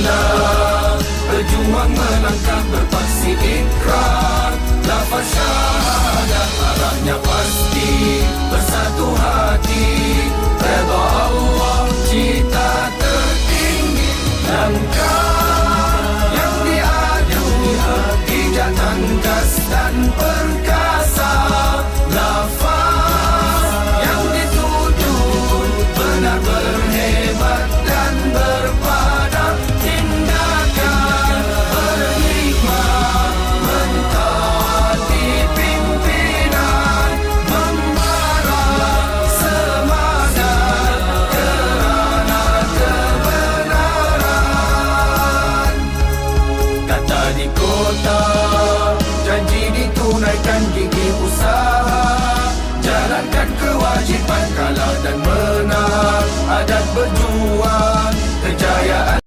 Marilah berjuang melangkah berpaksi ikrar, lafaz syahadat arahnya pasti, bersatu hati redha Allah cita tertinggi. Langkah yang diadu hijatan gas dan perkasa, lafaz yang dituju benar berhebat dan berpada, tindakan berhikmah mentaati pimpinan, membara semangat kerana kebenaran. Kata di kota, janji ditunaikan, gigih usaha, jalankan kewajipan, kalah dan menang, adat berjuang, kejayaan